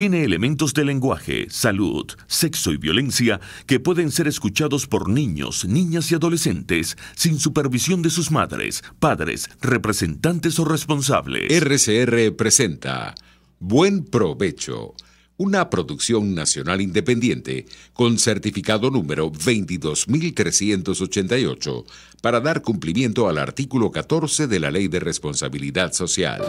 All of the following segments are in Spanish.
Tiene elementos de lenguaje, salud, sexo y violencia que pueden ser escuchados por niños, niñas y adolescentes sin supervisión de sus madres, padres, representantes o responsables. RCR presenta Buen Provecho, una producción nacional independiente con certificado número 22388 para dar cumplimiento al artículo 14 de la Ley de Responsabilidad Social.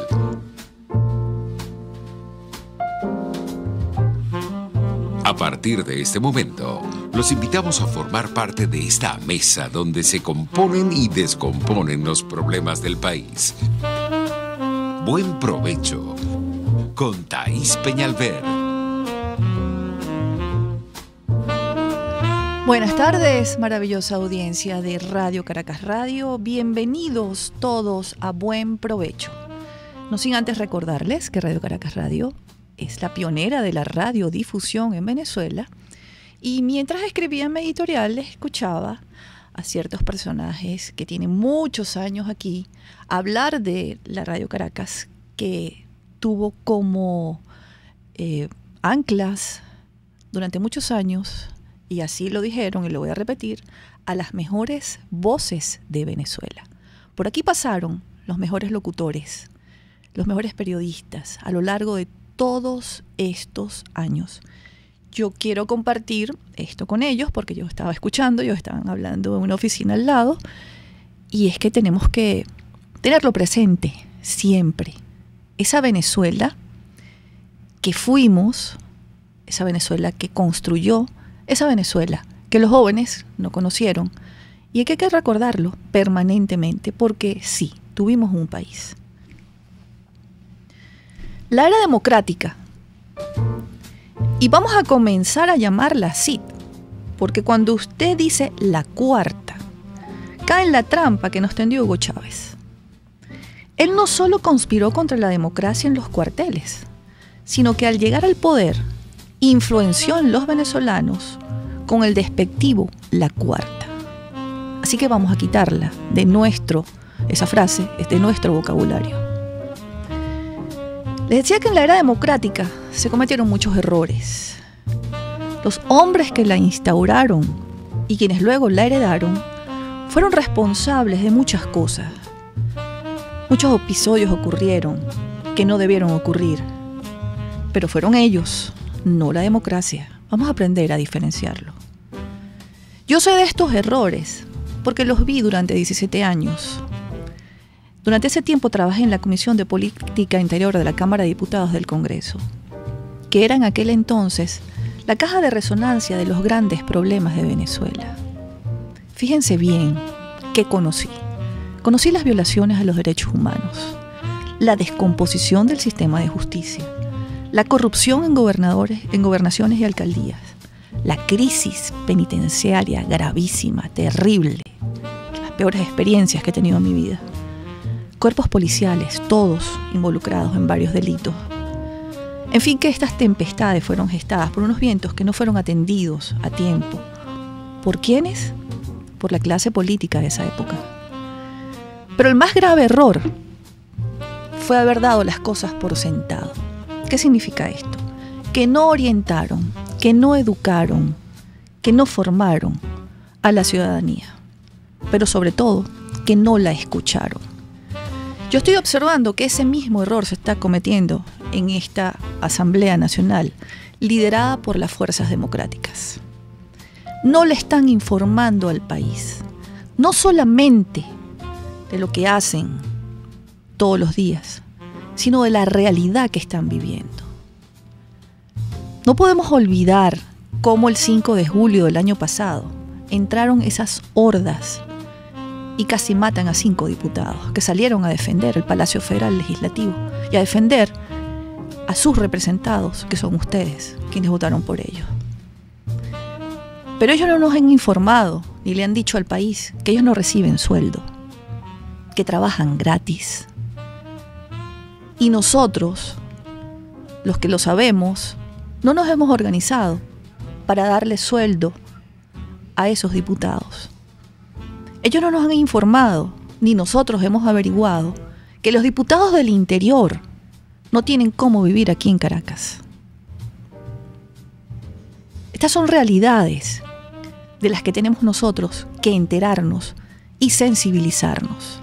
A partir de este momento, los invitamos a formar parte de esta mesa donde se componen y descomponen los problemas del país. Buen Provecho, con Thaís Peñalver. Buenas tardes, maravillosa audiencia de Radio Caracas Radio. Bienvenidos todos a Buen Provecho. No sin antes recordarles que Radio Caracas Radio es la pionera de la radiodifusión en Venezuela, y mientras escribía mi editorial escuchaba a ciertos personajes que tienen muchos años aquí hablar de la Radio Caracas, que tuvo como anclas durante muchos años, y así lo dijeron y lo voy a repetir, a las mejores voces de Venezuela. Por aquí pasaron los mejores locutores, los mejores periodistas a lo largo de todos estos años. Yo quiero compartir esto con ellos porque yo estaba escuchando, ellos estaban hablando en una oficina al lado, y es que tenemos que tenerlo presente siempre. Esa Venezuela que fuimos, esa Venezuela que construyó, esa Venezuela que los jóvenes no conocieron, y hay que recordarlo permanentemente porque sí, tuvimos un país. La era democrática, y vamos a comenzar a llamarla así, porque cuando usted dice la cuarta, cae en la trampa que nos tendió Hugo Chávez. Él no solo conspiró contra la democracia en los cuarteles, sino que al llegar al poder, influenció en los venezolanos con el despectivo la cuarta. Así que vamos a quitarla de esa frase es de nuestro vocabulario. Les decía que en la era democrática se cometieron muchos errores. Los hombres que la instauraron y quienes luego la heredaron fueron responsables de muchas cosas. Muchos episodios ocurrieron que no debieron ocurrir, pero fueron ellos, no la democracia. Vamos a aprender a diferenciarlo. Yo sé de estos errores porque los vi durante 17 años. Durante ese tiempo trabajé en la Comisión de Política Interior de la Cámara de Diputados del Congreso, que era en aquel entonces la caja de resonancia de los grandes problemas de Venezuela. Fíjense bien qué conocí. Conocí las violaciones a los derechos humanos, la descomposición del sistema de justicia, la corrupción en gobernaciones y alcaldías, la crisis penitenciaria gravísima, terrible, las peores experiencias que he tenido en mi vida. Cuerpos policiales, todos involucrados en varios delitos. En fin, que estas tempestades fueron gestadas por unos vientos que no fueron atendidos a tiempo. ¿Por quiénes? Por la clase política de esa época. Pero el más grave error fue haber dado las cosas por sentado. ¿Qué significa esto? Que no orientaron, que no educaron, que no formaron a la ciudadanía. Pero sobre todo, que no la escucharon. Yo estoy observando que ese mismo error se está cometiendo en esta Asamblea Nacional, liderada por las fuerzas democráticas. No le están informando al país, no solamente de lo que hacen todos los días, sino de la realidad que están viviendo. No podemos olvidar cómo el 5 de julio del año pasado entraron esas hordas y casi matan a 5 diputados que salieron a defender el Palacio Federal Legislativo y a defender a sus representados, que son ustedes, quienes votaron por ellos. Pero ellos no nos han informado ni le han dicho al país que ellos no reciben sueldo, que trabajan gratis. Y nosotros, los que lo sabemos, no nos hemos organizado para darle sueldo a esos diputados. Ellos no nos han informado, ni nosotros hemos averiguado, que los diputados del interior no tienen cómo vivir aquí en Caracas. Estas son realidades de las que tenemos nosotros que enterarnos y sensibilizarnos.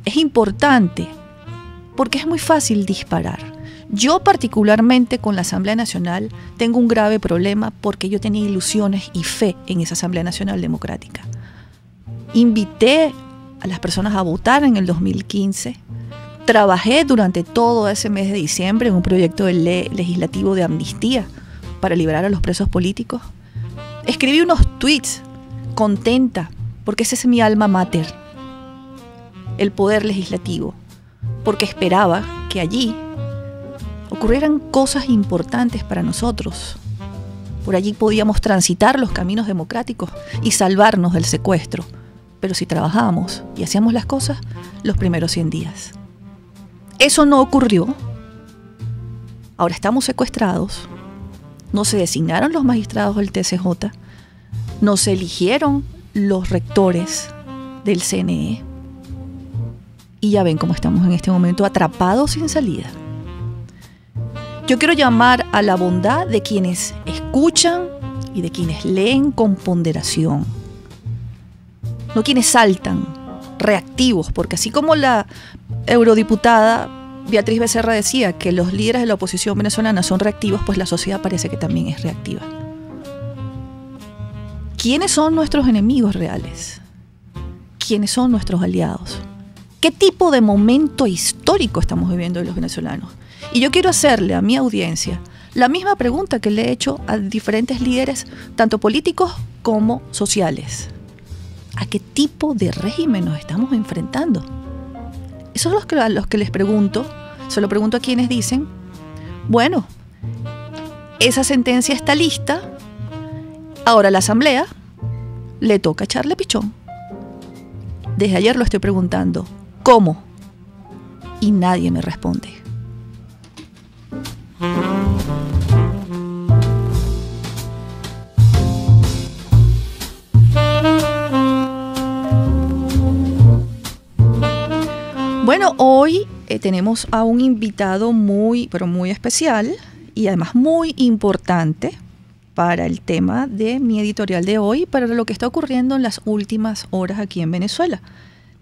Es importante porque es muy fácil disparar. Yo particularmente con la Asamblea Nacional tengo un grave problema porque yo tenía ilusiones y fe en esa Asamblea Nacional Democrática. Invité a las personas a votar en el 2015. Trabajé durante todo ese mes de diciembre en un proyecto de ley legislativo de amnistía para liberar a los presos políticos. Escribí unos tweets contenta porque ese es mi alma mater, el poder legislativo, porque esperaba que allí ocurrieran cosas importantes para nosotros. Por allí podíamos transitar los caminos democráticos y salvarnos del secuestro. Pero si trabajábamos y hacíamos las cosas los primeros 100 días. Eso no ocurrió. Ahora estamos secuestrados. No se designaron los magistrados del TCJ. No se eligieron los rectores del CNE. Y ya ven cómo estamos en este momento atrapados sin salida. Yo quiero llamar a la bondad de quienes escuchan y de quienes leen con ponderación. No quienes saltan, reactivos, porque así como la eurodiputada Beatriz Becerra decía que los líderes de la oposición venezolana son reactivos, pues la sociedad parece que también es reactiva. ¿Quiénes son nuestros enemigos reales? ¿Quiénes son nuestros aliados? ¿Qué tipo de momento histórico estamos viviendo los venezolanos? Y yo quiero hacerle a mi audiencia la misma pregunta que le he hecho a diferentes líderes, tanto políticos como sociales. ¿A qué tipo de régimen nos estamos enfrentando? Eso es a los que les pregunto. Se lo pregunto a quienes dicen, bueno, esa sentencia está lista, ahora a la Asamblea le toca echarle pichón. Desde ayer lo estoy preguntando, ¿cómo? Y nadie me responde. Bueno, hoy tenemos a un invitado muy, pero muy especial y además muy importante para el tema de mi editorial de hoy, para lo que está ocurriendo en las últimas horas aquí en Venezuela.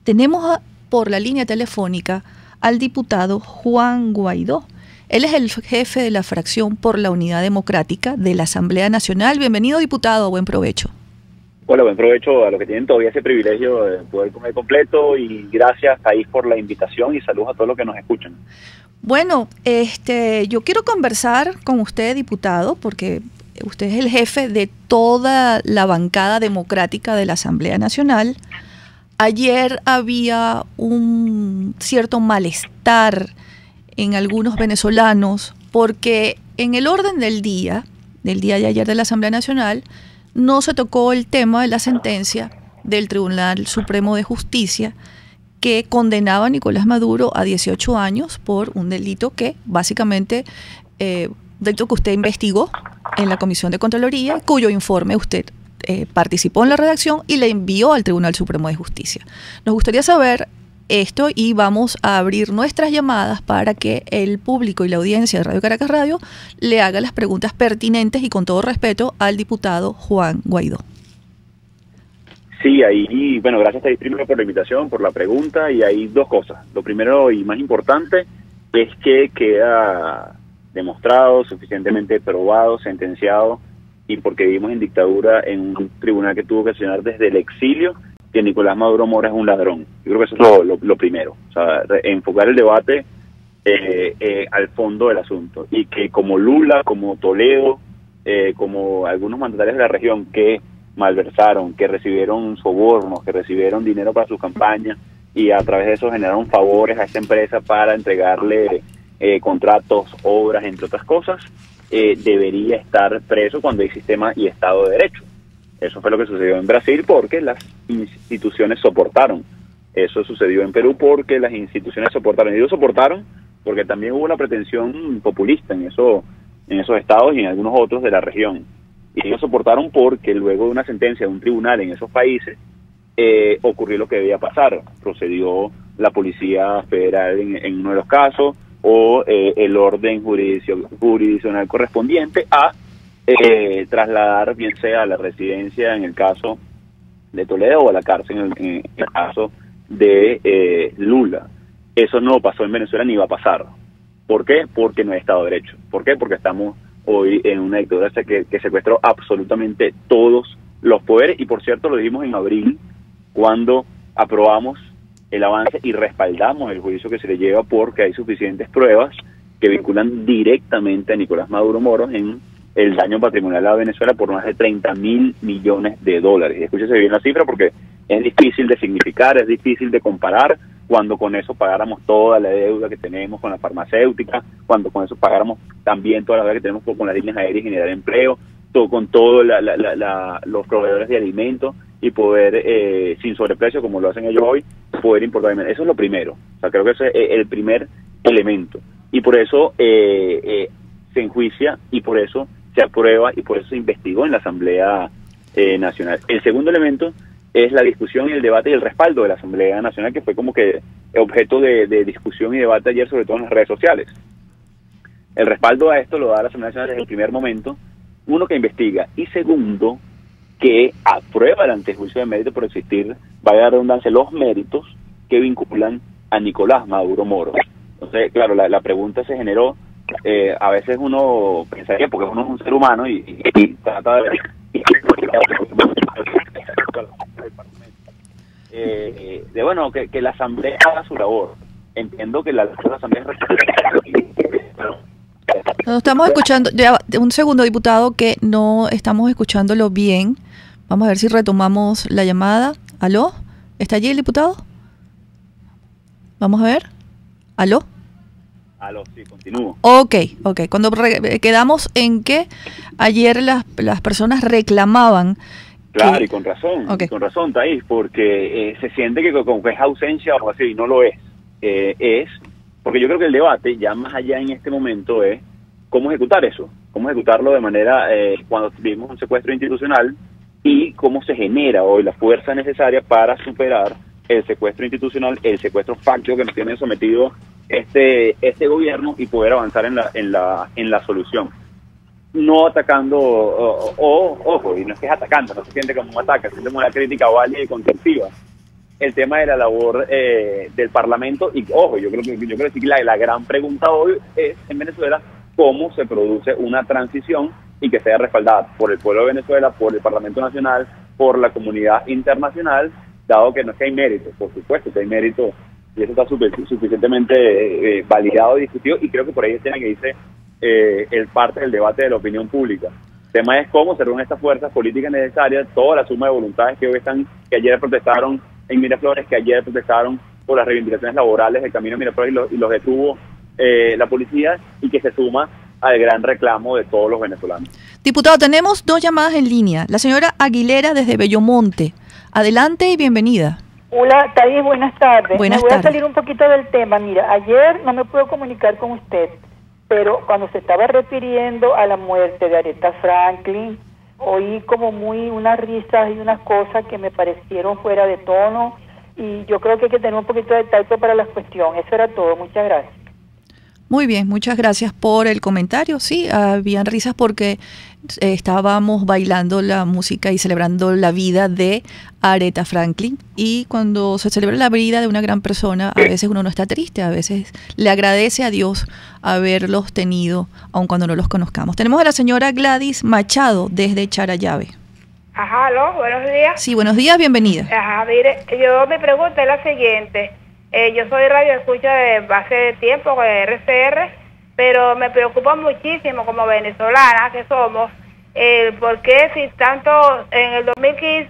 Tenemos por la línea telefónica al diputado Juan Guaidó. Él es el jefe de la fracción por la Unidad Democrática de la Asamblea Nacional. Bienvenido, diputado, buen provecho. Hola, buen provecho a los que tienen todavía ese privilegio de poder comer completo y gracias, Thais, por la invitación y saludos a todos los que nos escuchan. Bueno, yo quiero conversar con usted, diputado, porque usted es el jefe de toda la bancada democrática de la Asamblea Nacional. Ayer había un cierto malestar en algunos venezolanos porque en el orden del día de ayer de la Asamblea Nacional, no se tocó el tema de la sentencia del Tribunal Supremo de Justicia que condenaba a Nicolás Maduro a 18 años por un delito que básicamente, delito que usted investigó en la Comisión de Contraloría, cuyo informe usted participó en la redacción y le envió al Tribunal Supremo de Justicia. Nos gustaría saber esto y vamos a abrir nuestras llamadas para que el público y la audiencia de Radio Caracas Radio le haga las preguntas pertinentes y con todo respeto al diputado Juan Guaidó. Sí, ahí, bueno, gracias Thais primero por la invitación, por la pregunta, y hay dos cosas. Lo primero y más importante es que queda demostrado, suficientemente probado, sentenciado, y porque vivimos en dictadura en un tribunal que tuvo que accionar desde el exilio, que Nicolás Maduro Mora es un ladrón. Yo creo que eso es lo primero, o sea, enfocar el debate al fondo del asunto, y que como Lula, como Toledo, como algunos mandatarios de la región que malversaron, que recibieron sobornos, que recibieron dinero para su campaña y a través de eso generaron favores a esa empresa para entregarle contratos, obras, entre otras cosas, debería estar preso cuando hay sistema y Estado de Derecho. Eso fue lo que sucedió en Brasil porque las instituciones soportaron. Eso sucedió en Perú porque las instituciones soportaron. Y ellos soportaron porque también hubo una pretensión populista en esos estados y en algunos otros de la región. Y ellos soportaron porque luego de una sentencia de un tribunal en esos países ocurrió lo que debía pasar. Procedió la Policía Federal en uno de los casos o el orden jurisdiccional correspondiente a trasladar bien sea a la residencia en el caso de Toledo o a la cárcel en el caso de Lula. Eso no pasó en Venezuela ni va a pasar. ¿Por qué? Porque no hay Estado de Derecho. ¿Por qué? Porque estamos hoy en una dictadura que secuestró absolutamente todos los poderes, y por cierto lo dijimos en abril cuando aprobamos el avance y respaldamos el juicio que se le lleva, porque hay suficientes pruebas que vinculan directamente a Nicolás Maduro Moros en el daño patrimonial a Venezuela por más de 30.000 millones de dólares. Y escúchese bien la cifra, porque es difícil de significar, es difícil de comparar, cuando con eso pagáramos toda la deuda que tenemos con la farmacéutica, cuando con eso pagáramos también toda la deuda que tenemos con las líneas aéreas y generar empleo, con todos los proveedores de alimentos, y poder, sin sobreprecio, como lo hacen ellos hoy, poder importar. Eso es lo primero. O sea, creo que ese es el primer elemento. Y por eso se enjuicia, y por eso se aprueba, y por eso se investigó en la Asamblea Nacional. El segundo elemento es la discusión y el debate y el respaldo de la Asamblea Nacional, que fue como que objeto de discusión y debate ayer, sobre todo en las redes sociales. El respaldo a esto lo da la Asamblea Nacional desde el primer momento, uno, que investiga, y segundo, que aprueba el antejuicio de mérito por existir, vaya la redundancia, los méritos que vinculan a Nicolás Maduro Moros. Entonces, claro, la pregunta se generó, a veces uno pensaría, porque uno es un ser humano y trata de bueno, que la Asamblea haga su labor. Entiendo que la Asamblea no estamos escuchando, ya, un segundo, diputado, que no estamos escuchándolo bien. Vamos a ver si retomamos la llamada. ¿Aló? ¿Está allí el diputado? Vamos a ver. ¿Aló? Aló, sí, continúo. Ok. Cuando quedamos en que ayer las personas reclamaban. Claro, y con razón, Thais, porque se siente que como que es ausencia o algo así, y no lo es. Es porque yo creo que el debate, ya más allá en este momento, es cómo ejecutar eso, cómo ejecutarlo de manera, cuando vivimos un secuestro institucional, y cómo se genera hoy la fuerza necesaria para superar el secuestro institucional, el secuestro fáctico que nos tiene sometido este gobierno, y poder avanzar en la solución. No atacando, ojo, y no es que es atacando, no se siente como un ataque, se siente como una crítica válida y constructiva. El tema de la labor del Parlamento, y ojo, yo creo que la gran pregunta hoy es, en Venezuela, cómo se produce una transición y que sea respaldada por el pueblo de Venezuela, por el Parlamento Nacional, por la comunidad internacional, dado que no es que hay mérito, por supuesto que hay mérito, y eso está suficientemente validado y discutido, y creo que por ahí tiene que irse el parte del debate de la opinión pública. El tema es cómo se reúnen estas fuerzas políticas necesarias, toda la suma de voluntades que hoy están, que ayer protestaron en Miraflores, que ayer protestaron por las reivindicaciones laborales del camino de Miraflores, y los detuvo la policía, y que se suma al gran reclamo de todos los venezolanos. Diputado, tenemos dos llamadas en línea. La señora Aguilera desde Bellomonte. Adelante y bienvenida. Hola, Thais, buenas tardes. Buenas Me voy tardes. a salir un poquito del tema. Mira, ayer no me pude comunicar con usted, pero cuando se estaba refiriendo a la muerte de Aretha Franklin, oí como unas risas y unas cosas que me parecieron fuera de tono, y yo creo que hay que tener un poquito de tacto para la cuestión. Eso era todo. Muchas gracias. Muy bien, muchas gracias por el comentario. Sí, habían risas porque estábamos bailando la música y celebrando la vida de Aretha Franklin, y cuando se celebra la vida de una gran persona, a veces uno no está triste, a veces le agradece a Dios haberlos tenido, aun cuando no los conozcamos. Tenemos a la señora Gladys Machado desde Charallave. Ajá, ¿aló? Buenos días. Sí, buenos días, bienvenida. Ajá, mire, mi pregunta es la siguiente. Yo soy radio escucha de base de tiempo con RCR, pero me preocupa muchísimo como venezolana que somos, por qué si tanto en el 2015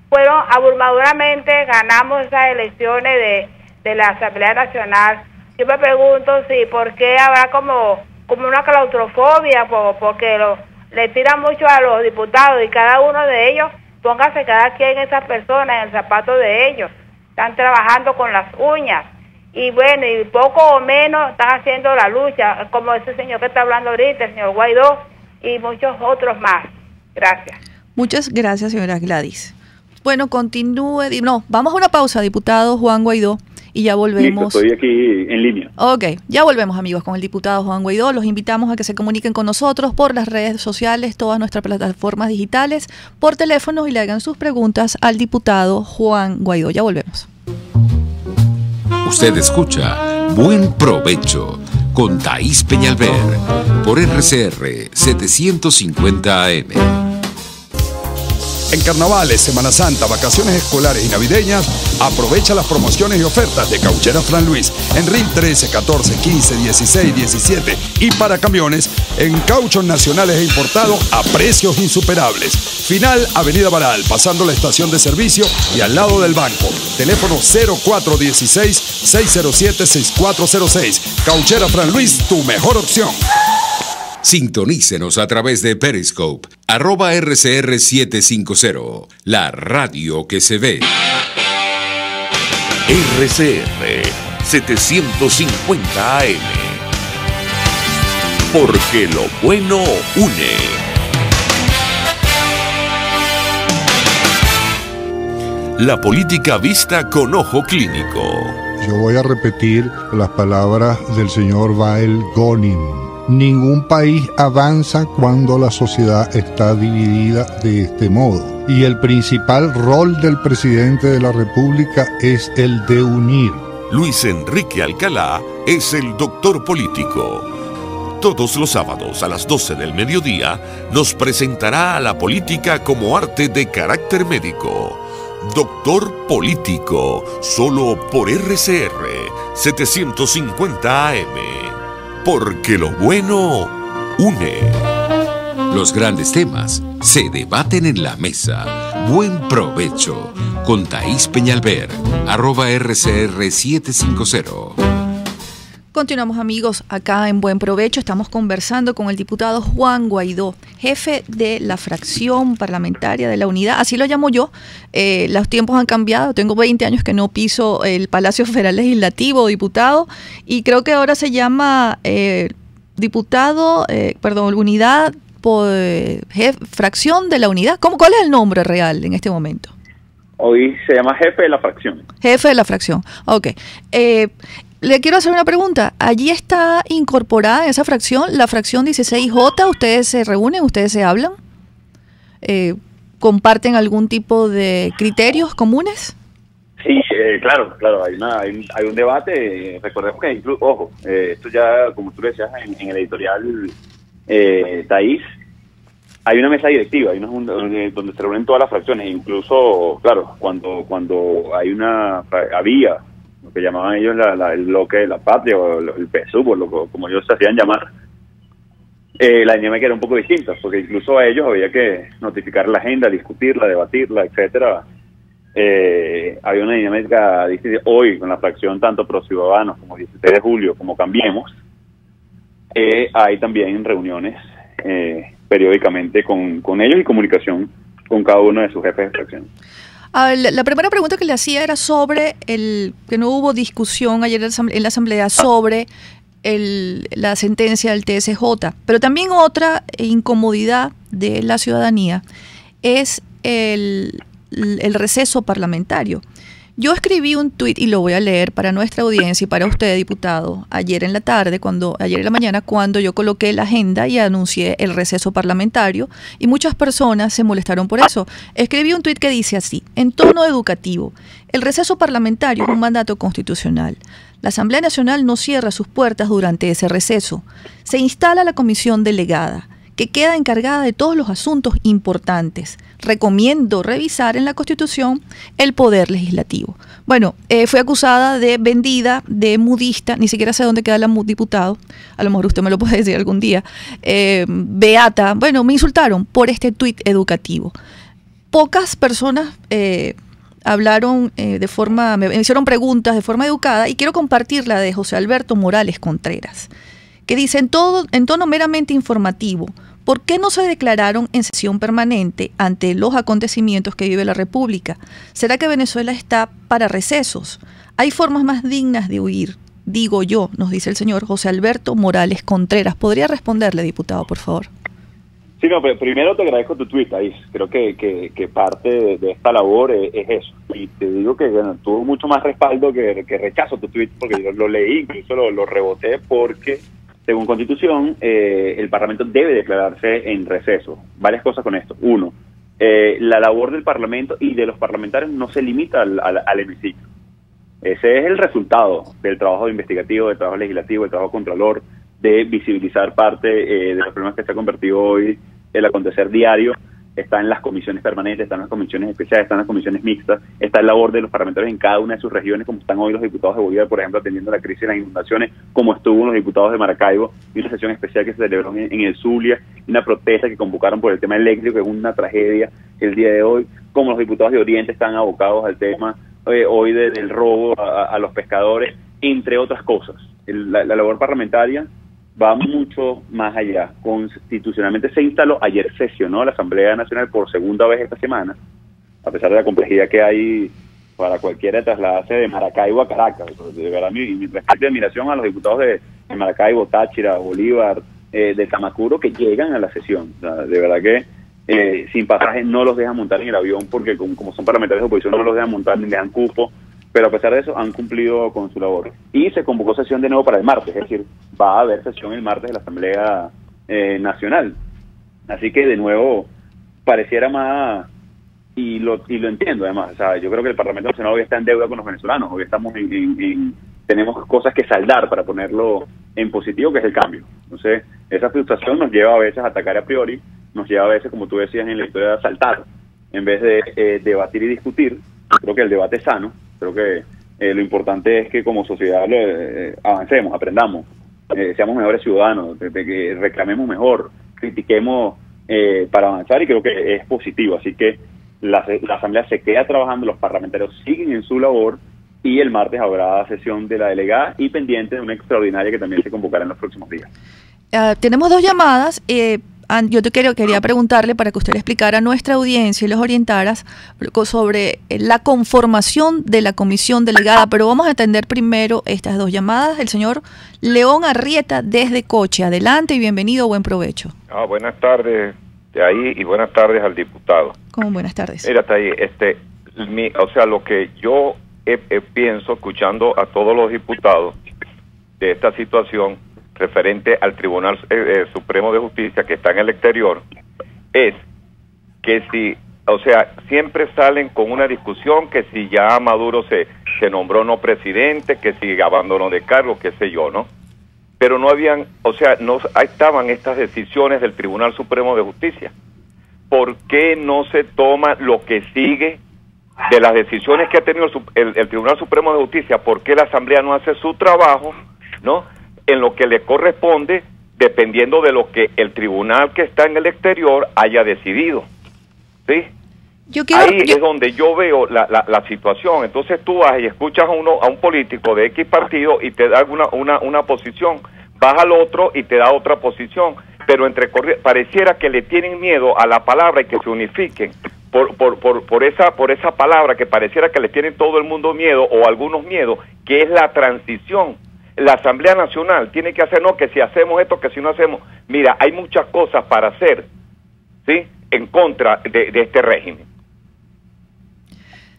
fueron abrumadoramente, ganamos esas elecciones de la Asamblea Nacional. Yo me pregunto si por qué habrá como una claustrofobia, porque le tiran mucho a los diputados, y cada uno de ellos, póngase cada quien esas personas en el zapato de ellos. Están trabajando con las uñas, y bueno, y poco o menos están haciendo la lucha, como ese señor que está hablando ahorita, el señor Guaidó, y muchos otros más. Gracias. Muchas gracias, señora Gladys. Bueno, continúe. No, vamos a una pausa, diputado Juan Guaidó, y ya volvemos. Listo, estoy aquí en línea. Ok, ya volvemos, amigos, con el diputado Juan Guaidó. Los invitamos a que se comuniquen con nosotros por las redes sociales, todas nuestras plataformas digitales, por teléfono, y le hagan sus preguntas al diputado Juan Guaidó. Ya volvemos. Usted escucha Buen Provecho con Thaís Peñalver por RCR 750 AM. En carnavales, Semana Santa, vacaciones escolares y navideñas, aprovecha las promociones y ofertas de Cauchera Fran Luis en RIL 13, 14, 15, 16, 17 y para camiones en cauchos nacionales e importados a precios insuperables. Final Avenida Baral, pasando la estación de servicio y al lado del banco. Teléfono 0416-607-6406. Cauchera Fran Luis, tu mejor opción. Sintonícenos a través de Periscope, @RCR750, la radio que se ve. RCR 750 AM. Porque lo bueno une. La política vista con ojo clínico. Yo voy a repetir las palabras del señor Wael Gonin. Ningún país avanza cuando la sociedad está dividida de este modo. Y el principal rol del presidente de la República es el de unir. Luis Enrique Alcalá es el doctor político. Todos los sábados a las 12 del mediodía nos presentará a la política como arte de carácter médico. Doctor Político, solo por RCR 750 AM. Porque lo bueno une. Los grandes temas se debaten en la mesa. Buen Provecho con Thaís Peñalver, @RCR750. Continuamos, amigos, acá en Buen Provecho. Estamos conversando con el diputado Juan Guaidó, jefe de la fracción parlamentaria de la Unidad, así lo llamo yo. Los tiempos han cambiado, tengo 20 años que no piso el Palacio Federal Legislativo, diputado, y creo que ahora se llama Unidad por fracción de la Unidad. ¿Cuál es el nombre real en este momento? Hoy se llama jefe de la fracción. Jefe de la fracción, ok. Le quiero hacer una pregunta. ¿Allí está incorporada en esa fracción la fracción 16J? ¿Ustedes se reúnen? ¿Ustedes se hablan? ¿Comparten algún tipo de criterios comunes? Sí, claro. Hay un debate. Recordemos que incluso, ojo, esto ya, como tú decías en el editorial, Thaís, hay una mesa directiva, hay donde se reúnen todas las fracciones. Incluso, claro, cuando había lo que llamaban ellos el bloque de la patria, o el PSUV, como ellos se hacían llamar, la dinámica era un poco distinta, porque incluso a ellos había que notificar la agenda, discutirla, debatirla, etcétera. Había una dinámica distinta. Hoy, con la fracción tanto Pro Ciudadanos como 16 de julio, como Cambiemos, hay también reuniones periódicamente con ellos y comunicación con cada uno de sus jefes de fracción. La primera pregunta que le hacía era sobre que no hubo discusión ayer en la Asamblea sobre la sentencia del TSJ, pero también otra incomodidad de la ciudadanía es el receso parlamentario. Yo escribí un tuit y lo voy a leer para nuestra audiencia y para usted, diputado, ayer en la mañana, cuando yo coloqué la agenda y anuncié el receso parlamentario, y muchas personas se molestaron por eso. Escribí un tuit que dice así: en tono educativo, el receso parlamentario es un mandato constitucional. La Asamblea Nacional no cierra sus puertas durante ese receso. Se instala la comisión delegada, que queda encargada de todos los asuntos importantes. Recomiendo revisar en la Constitución el poder legislativo. Bueno, fue acusada de vendida, de mudista, ni siquiera sé dónde queda la diputado, a lo mejor usted me lo puede decir algún día, beata. Bueno, me insultaron por este tuit educativo. Pocas personas hablaron me hicieron preguntas de forma educada, y quiero compartir la de José Alberto Morales Contreras, que dice en tono meramente informativo: ¿por qué no se declararon en sesión permanente ante los acontecimientos que vive la República? ¿Será que Venezuela está para recesos? Hay formas más dignas de huir, digo yo, nos dice el señor José Alberto Morales Contreras. ¿Podría responderle, diputado, por favor? Sí, no, pero primero te agradezco tu tweet, Thais. Creo que parte de esta labor es eso. Y te digo que bueno, tuvo mucho más respaldo que rechazo tu tweet, porque yo lo leí, incluso lo reboté, porque según Constitución, el Parlamento debe declararse en receso. Varias cosas con esto. Uno, la labor del Parlamento y de los parlamentarios no se limita al hemiciclo. Ese es el resultado del trabajo investigativo, del trabajo legislativo, del trabajo contralor, de visibilizar parte de los problemas que se ha convertido hoy el acontecer diario. Está en las comisiones permanentes, está en las comisiones especiales, está en las comisiones mixtas, está en la labor de los parlamentarios en cada una de sus regiones, como están hoy los diputados de Bolívar, por ejemplo, atendiendo la crisis de las inundaciones, como estuvo los diputados de Maracaibo, y una sesión especial que se celebró en el Zulia, y una protesta que convocaron por el tema eléctrico, que es una tragedia el día de hoy, como los diputados de Oriente están abocados al tema hoy del robo a los pescadores, entre otras cosas. La labor parlamentaria va mucho más allá. Constitucionalmente se instaló, ayer sesionó la Asamblea Nacional por segunda vez esta semana, a pesar de la complejidad que hay para cualquiera trasladarse de Maracaibo a Caracas. De verdad, mi respeto y admiración a los diputados de Maracaibo, Táchira, Bolívar, de Tamacuro, que llegan a la sesión. O sea, de verdad que sin pasaje no los dejan montar en el avión, porque como son parlamentarios de oposición no los dejan montar ni le dan cupo, pero a pesar de eso han cumplido con su labor. Y se convocó sesión de nuevo para el martes, es decir, va a haber sesión el martes de la Asamblea Nacional. Así que de nuevo pareciera más, y lo entiendo además, o sea, yo creo que el Parlamento Nacional hoy está en deuda con los venezolanos, hoy estamos tenemos cosas que saldar, para ponerlo en positivo, que es el cambio. Entonces, esa frustración nos lleva a veces a atacar a priori, nos lleva a veces, como tú decías en la historia, a saltar, en vez de debatir y discutir. Creo que el debate es sano. Creo que lo importante es que como sociedad avancemos, aprendamos, seamos mejores ciudadanos, que reclamemos mejor, critiquemos para avanzar, y creo que es positivo. Así que la Asamblea se queda trabajando, los parlamentarios siguen en su labor, y el martes habrá sesión de la delegada y pendiente de una extraordinaria que también se convocará en los próximos días. Tenemos dos llamadas. Yo quería preguntarle, para que usted le explicara a nuestra audiencia y los orientaras sobre la conformación de la comisión delegada, pero vamos a atender primero estas dos llamadas. El señor León Arrieta desde Coche. Adelante y bienvenido, buen provecho. Buenas tardes de ahí y buenas tardes al diputado. ¿Cómo buenas tardes? Mira, está ahí, lo que yo pienso, escuchando a todos los diputados de esta situación referente al Tribunal Supremo de Justicia que está en el exterior, es que siempre salen con una discusión que si ya Maduro se nombró no presidente, que si abandonó de cargo, qué sé yo, ¿no? Pero no habían, no estaban estas decisiones del Tribunal Supremo de Justicia. ¿Por qué no se toma lo que sigue de las decisiones que ha tenido el Tribunal Supremo de Justicia? ¿Por qué la Asamblea no hace su trabajo, ¿no?, en lo que le corresponde, dependiendo de lo que el tribunal que está en el exterior haya decidido? ¿Sí? Es donde yo veo la situación. Entonces tú vas y escuchas a un político de X partido y te da una posición, vas al otro y te da otra posición, pero pareciera que le tienen miedo a la palabra y que se unifiquen por esa palabra que pareciera que le tienen todo el mundo miedo, o algunos miedo, que es la transición. La Asamblea Nacional tiene que hacer, no que si hacemos esto, que si no hacemos. Mira, hay muchas cosas para hacer, ¿sí?, en contra de este régimen.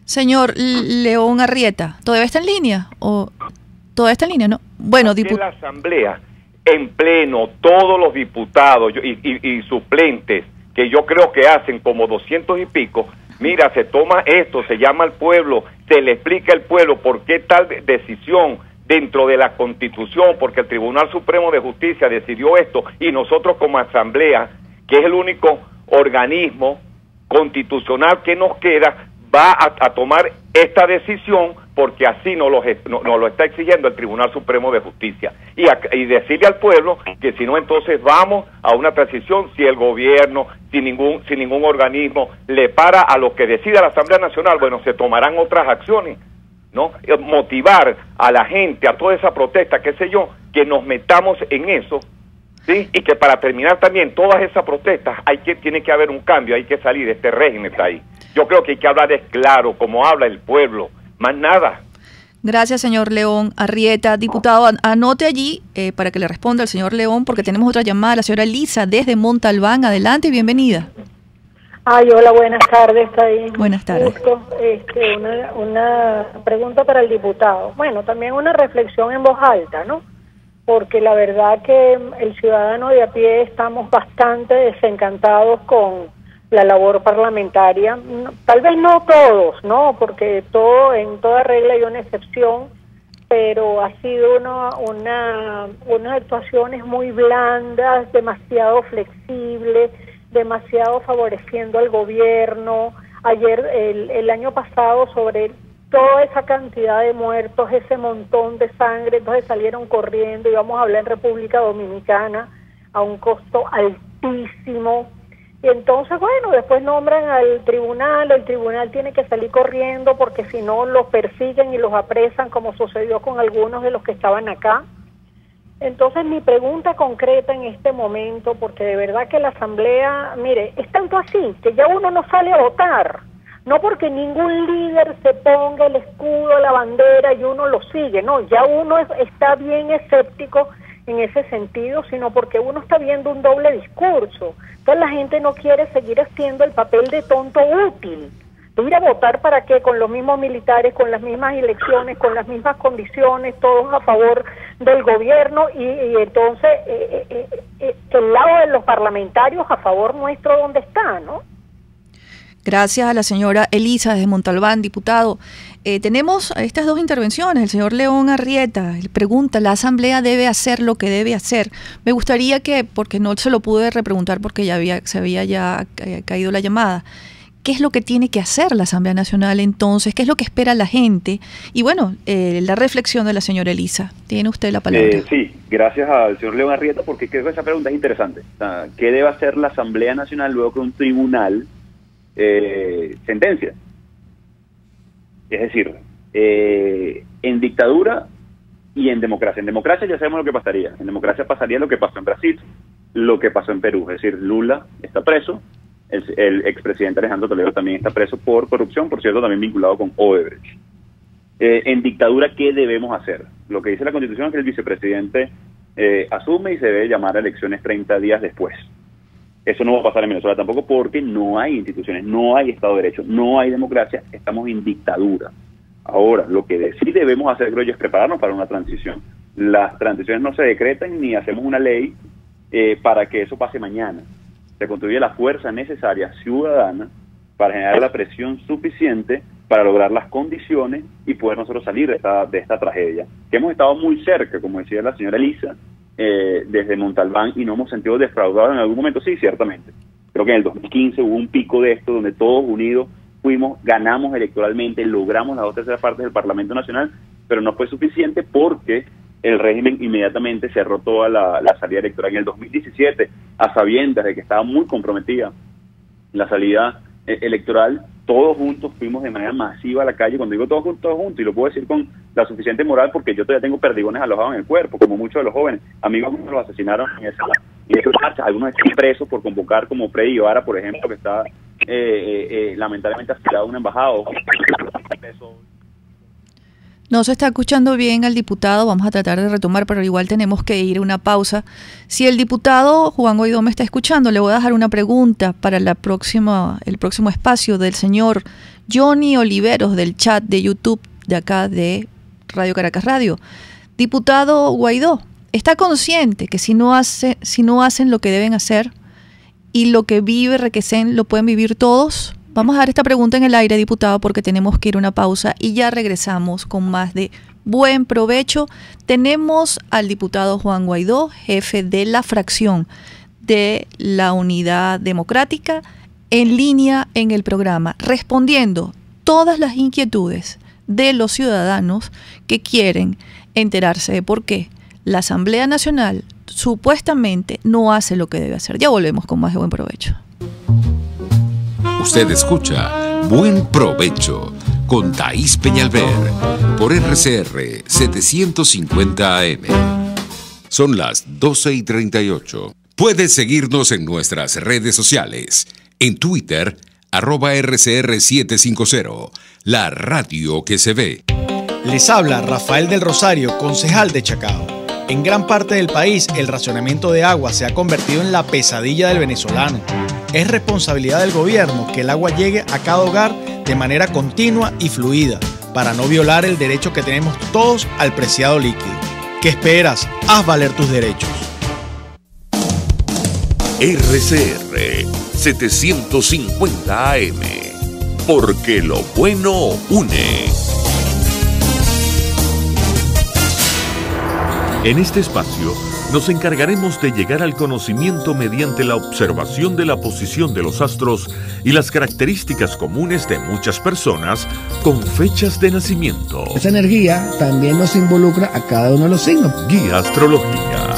Señor León Arrieta, ¿todavía está en línea? ¿Todavía está en línea, no? Bueno, la Asamblea, en pleno, todos los diputados y suplentes, que yo creo que hacen como 200 y pico, mira, se toma esto, se llama al pueblo, se le explica al pueblo por qué tal decisión dentro de la Constitución, porque el Tribunal Supremo de Justicia decidió esto, y nosotros como Asamblea, que es el único organismo constitucional que nos queda, va a tomar esta decisión, porque así nos lo está exigiendo el Tribunal Supremo de Justicia, y decirle al pueblo que si no, entonces vamos a una transición, si el gobierno, sin ningún organismo le para a lo que decida la Asamblea Nacional, bueno, se tomarán otras acciones, ¿no? Motivar a la gente, a toda esa protesta, qué sé yo, que nos metamos en eso, ¿sí? Y que para terminar también todas esas protestas tiene que haber un cambio, hay que salir de este régimen está ahí. Yo creo que hay que hablar claro, como habla el pueblo, más nada. Gracias, señor León Arrieta. Diputado, anote allí para que le responda al señor León, porque tenemos otra llamada, la señora Elisa, desde Montalbán. Adelante, bienvenida. Ay, hola, buenas tardes. Ahí. Buenas tardes. Una pregunta para el diputado. Bueno, también una reflexión en voz alta, ¿no? Porque la verdad que el ciudadano de a pie estamos bastante desencantados con la labor parlamentaria, tal vez no todos, ¿no? Porque en toda regla hay una excepción, pero ha sido unas actuaciones muy blandas, demasiado flexibles, demasiado favoreciendo al gobierno. Ayer, el año pasado, sobre toda esa cantidad de muertos, ese montón de sangre, entonces salieron corriendo, y vamos a hablar en República Dominicana, a un costo altísimo. Y entonces, bueno, después nombran al tribunal, el tribunal tiene que salir corriendo porque si no los persiguen y los apresan, como sucedió con algunos de los que estaban acá. Entonces, mi pregunta concreta en este momento, porque de verdad que la Asamblea, mire, es tanto así, que ya uno no sale a votar, no porque ningún líder se ponga el escudo, la bandera y uno lo sigue, no, ya uno está bien escéptico en ese sentido, sino porque uno está viendo un doble discurso. Entonces la gente no quiere seguir haciendo el papel de tonto útil. Ir a votar para qué, con los mismos militares, con las mismas elecciones, con las mismas condiciones, todos a favor del gobierno, y entonces el lado de los parlamentarios a favor nuestro, ¿dónde está, no? Gracias a la señora Elisa desde Montalbán, diputado. Tenemos estas dos intervenciones. El señor León Arrieta pregunta, ¿la Asamblea debe hacer lo que debe hacer? Me gustaría que, porque no se lo pude repreguntar porque se había caído la llamada, ¿qué es lo que tiene que hacer la Asamblea Nacional entonces? ¿Qué es lo que espera la gente? Y bueno, la reflexión de la señora Elisa. Tiene usted la palabra. Sí, gracias al señor León Arrieta, porque creo que esa pregunta es interesante. O sea, ¿qué debe hacer la Asamblea Nacional luego que un tribunal sentencia? Es decir, en dictadura y en democracia. En democracia ya sabemos lo que pasaría. En democracia pasaría lo que pasó en Brasil, lo que pasó en Perú. Es decir, Lula está preso, el expresidente Alejandro Toledo también está preso por corrupción, por cierto, también vinculado con Odebrecht. En dictadura, ¿qué debemos hacer? Lo que dice la Constitución es que el vicepresidente asume y se debe llamar a elecciones 30 días después. Eso no va a pasar en Venezuela tampoco, porque no hay instituciones, no hay Estado de Derecho, no hay democracia, estamos en dictadura. Ahora, lo que sí debemos hacer, creo yo, es prepararnos para una transición. Las transiciones no se decretan ni hacemos una ley para que eso pase mañana. Se construye la fuerza necesaria ciudadana para generar la presión suficiente para lograr las condiciones y poder nosotros salir de esta tragedia. Que hemos estado muy cerca, como decía la señora Elisa, desde Montalbán, y no hemos sentido defraudados en algún momento. Sí, ciertamente. Creo que en el 2015 hubo un pico de esto donde todos unidos ganamos electoralmente, logramos las 2/3 partes del Parlamento Nacional, pero no fue suficiente porque el régimen inmediatamente cerró toda la salida electoral en el 2017, a sabiendas de que estaba muy comprometida la salida electoral. Todos juntos fuimos de manera masiva a la calle. Cuando digo todos juntos, y lo puedo decir con la suficiente moral porque yo todavía tengo perdigones alojados en el cuerpo, como muchos de los jóvenes. Amigos míos los asesinaron en esa marcha. Algunos están presos por convocar, como Freddy Guevara, por ejemplo, que está lamentablemente asilado a una embajada. No se está escuchando bien al diputado, vamos a tratar de retomar, pero igual tenemos que ir a una pausa. Si el diputado Juan Guaidó me está escuchando, le voy a dejar una pregunta para el próximo espacio del señor Johnny Oliveros del chat de YouTube de acá de Radio Caracas Radio. Diputado Guaidó, ¿está consciente que si no hacen lo que deben hacer y lo que vive Requesén lo pueden vivir todos? Vamos a dar esta pregunta en el aire, diputado, porque tenemos que ir a una pausa y ya regresamos con más de Buen Provecho. Tenemos al diputado Juan Guaidó, jefe de la fracción de la Unidad Democrática, en línea en el programa, respondiendo todas las inquietudes de los ciudadanos que quieren enterarse de por qué la Asamblea Nacional supuestamente no hace lo que debe hacer. Ya volvemos con más de Buen Provecho. Usted escucha Buen Provecho con Thaís Peñalver por RCR 750 AM. Son las 12:38. Puedes seguirnos en nuestras redes sociales. En Twitter, @RCR750, la radio que se ve. Les habla Rafael del Rosario, concejal de Chacao. En gran parte del país, el racionamiento de agua se ha convertido en la pesadilla del venezolano. Es responsabilidad del gobierno que el agua llegue a cada hogar de manera continua y fluida, para no violar el derecho que tenemos todos al preciado líquido. ¿Qué esperas? Haz valer tus derechos. RCR 750 AM, porque lo bueno une. En este espacio nos encargaremos de llegar al conocimiento mediante la observación de la posición de los astros y las características comunes de muchas personas con fechas de nacimiento. Esa energía también nos involucra a cada uno de los signos. Guía astrológica.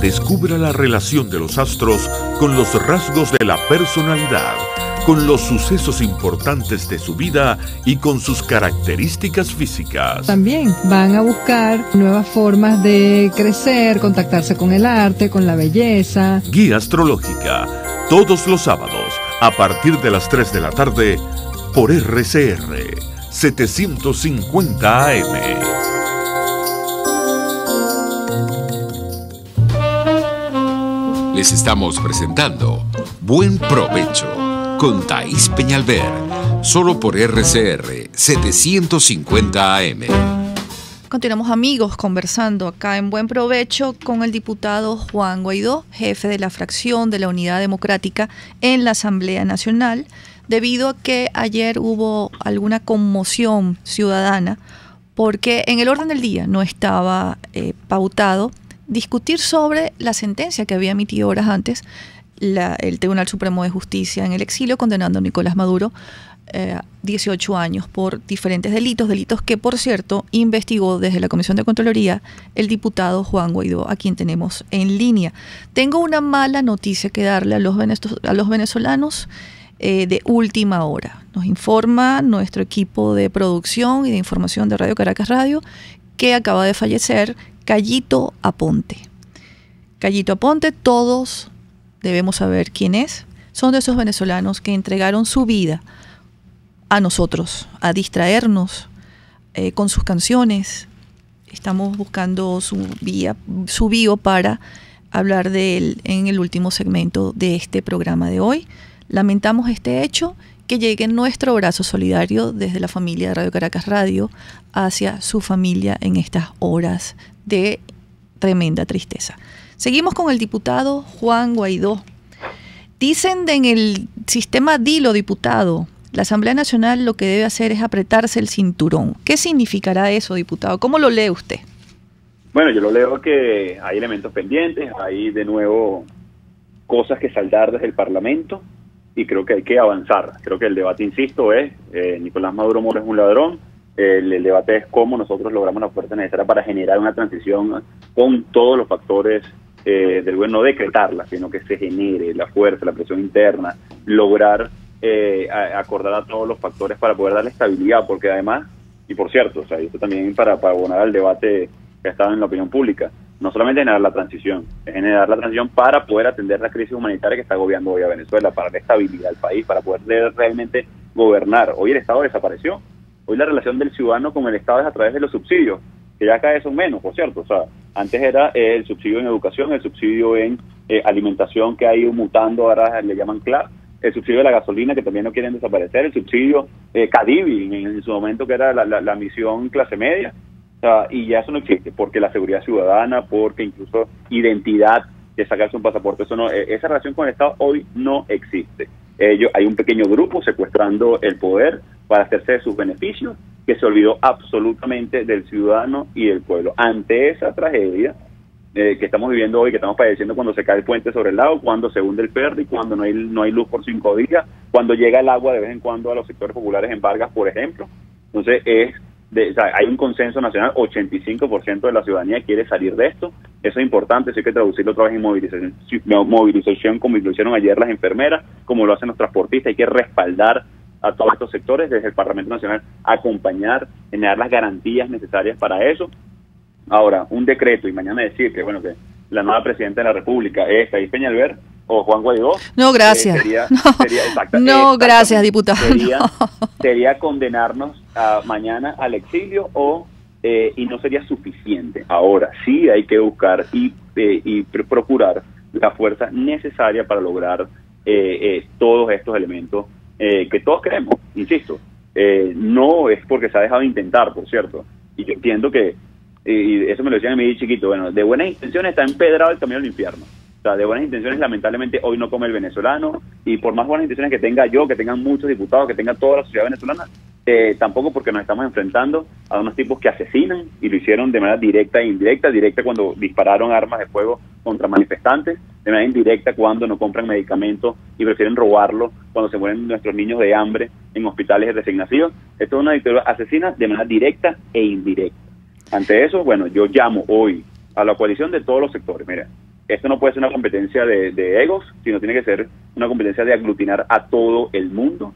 Descubra la relación de los astros con los rasgos de la personalidad, con los sucesos importantes de su vida y con sus características físicas. También van a buscar nuevas formas de crecer, contactarse con el arte, con la belleza. Guía astrológica, todos los sábados, a partir de las 3 de la tarde, por RCR 750 AM. Les estamos presentando Buen Provecho con Thaís Peñalver, solo por RCR 750 AM. Continuamos, amigos, conversando acá en Buen Provecho con el diputado Juan Guaidó, jefe de la fracción de la Unidad Democrática en la Asamblea Nacional, debido a que ayer hubo alguna conmoción ciudadana porque en el orden del día no estaba pautado discutir sobre la sentencia que había emitido horas antes el Tribunal Supremo de Justicia en el exilio, condenando a Nicolás Maduro 18 años por diferentes delitos que, por cierto, investigó desde la Comisión de Contraloría el diputado Juan Guaidó, a quien tenemos en línea. Tengo una mala noticia que darle a los venezolanos de última hora. Nos informa nuestro equipo de producción y de información de Radio Caracas Radio que acaba de fallecer Cayito Aponte. Cayito Aponte, todos debemos saber quién es. Son de esos venezolanos que entregaron su vida a nosotros, a distraernos con sus canciones. Estamos buscando su bio para hablar de él en el último segmento de este programa de hoy. Lamentamos este hecho, que llegue nuestro abrazo solidario desde la familia de Radio Caracas Radio hacia su familia en estas horas de tremenda tristeza. Seguimos con el diputado Juan Guaidó. Dicen en el sistema Dilo, diputado, la Asamblea Nacional lo que debe hacer es apretarse el cinturón. ¿Qué significará eso, diputado? ¿Cómo lo lee usted? Bueno, yo lo leo que hay elementos pendientes, hay de nuevo cosas que saldar desde el Parlamento y creo que hay que avanzar. Creo que el debate, insisto, es Nicolás Maduro Moro es un ladrón. El debate es cómo nosotros logramos la fuerza necesaria para generar una transición con todos los factores del gobierno, no decretarla, sino que se genere la fuerza, la presión interna, lograr acordar a todos los factores para poder darle estabilidad, porque además, y por cierto, o sea, esto también para abonar al debate que ha estado en la opinión pública, no solamente generar la transición, es generar la transición para poder atender la crisis humanitaria que está agobiando hoy a Venezuela, para darle estabilidad al país, para poder realmente gobernar. Hoy el Estado desapareció. Hoy la relación del ciudadano con el Estado es a través de los subsidios, que ya cada vez son menos, por cierto. O sea, antes era el subsidio en educación, el subsidio en alimentación, que ha ido mutando, ahora le llaman CLAP, el subsidio de la gasolina, que también no quieren desaparecer, el subsidio CADIVI, en su momento que era la misión clase media. O sea, y ya eso no existe, porque la seguridad ciudadana, porque incluso identidad de sacarse un pasaporte, eso no, esa relación con el Estado hoy no existe. Hay un pequeño grupo secuestrando el poder para hacerse de sus beneficios, que se olvidó absolutamente del ciudadano y del pueblo. Ante esa tragedia que estamos viviendo hoy, que estamos padeciendo cuando se cae el puente sobre el lago, cuando se hunde el ferry, cuando no hay luz por 5 días, cuando llega el agua de vez en cuando a los sectores populares en Vargas, por ejemplo. Entonces hay un consenso nacional, 85% de la ciudadanía quiere salir de esto. Eso es importante, eso hay que traducirlo otra vez en movilización, como lo hicieron ayer las enfermeras, como lo hacen los transportistas. Hay que respaldar a todos estos sectores desde el Parlamento Nacional, acompañar, generar las garantías necesarias para eso. Ahora, un decreto y mañana decir que la nueva presidenta de la República es Thaís Peñalver, o Juan Guaidó. No, gracias. Gracias, diputado. Sería condenarnos mañana al exilio y no sería suficiente. Ahora sí hay que buscar y procurar la fuerza necesaria para lograr todos estos elementos que todos queremos, insisto. No es porque se ha dejado de intentar, por cierto. Y yo entiendo que, y eso me lo decían a mí chiquito, bueno, de buenas intenciones está empedrado el camino al infierno. O sea, de buenas intenciones lamentablemente hoy no come el venezolano, y por más buenas intenciones que tenga yo, que tengan muchos diputados, que tenga toda la sociedad venezolana, tampoco, porque nos estamos enfrentando a unos tipos que asesinan, y lo hicieron de manera directa e indirecta. Directa cuando dispararon armas de fuego contra manifestantes, de manera indirecta cuando no compran medicamentos y prefieren robarlo, cuando se mueren nuestros niños de hambre en hospitales recién nacidos. Esto es una dictadura asesina de manera directa e indirecta. Ante eso, bueno, yo llamo hoy a la coalición de todos los sectores. Mira, esto no puede ser una competencia de egos, sino tiene que ser una competencia de aglutinar a todo el mundo